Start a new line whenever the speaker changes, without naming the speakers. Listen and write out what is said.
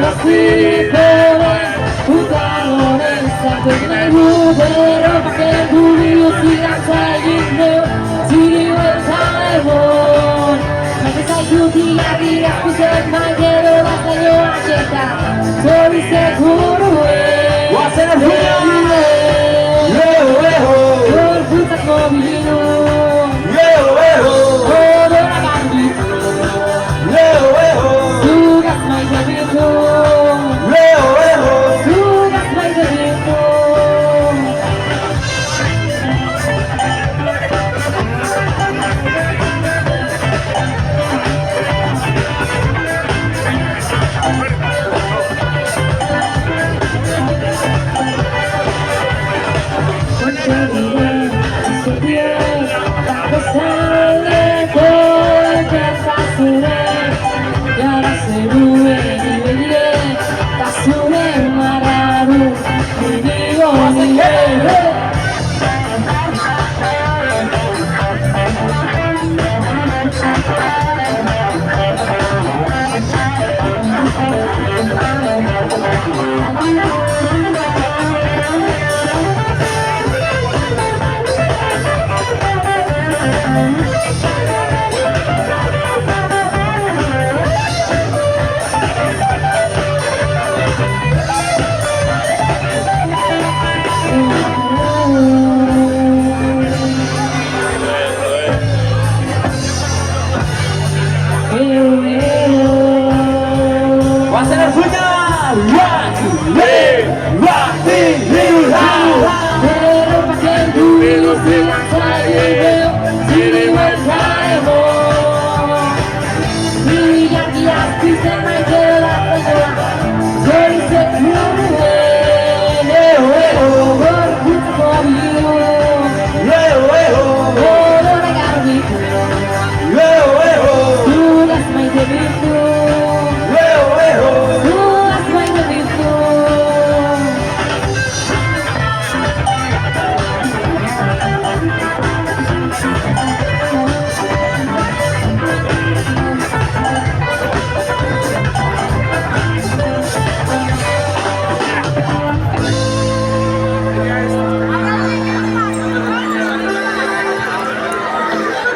Nasibere Utangonen Santunan Rubero Pakai bulu siang sayingnya Siri wetaiwon Maka sayu tiari aku semangero Rasanya aceta Tori segurue
Wasena punya Leo Leo
Berputar mobilinu
Leo Leo
Odor akan gitu
Leo Leo
Tugas main begitu
Leo Leo
Tugas main begitu
Wasena punya Wati Liha
Pakai bulu siang sayingnya Siri wetaiwon Lihat dia bisa main gelap Tori segurue
Leo Leo
Berputar mobilinu
Leo Leo
Odor akan gitu
Leo Leo
Tugas main begitu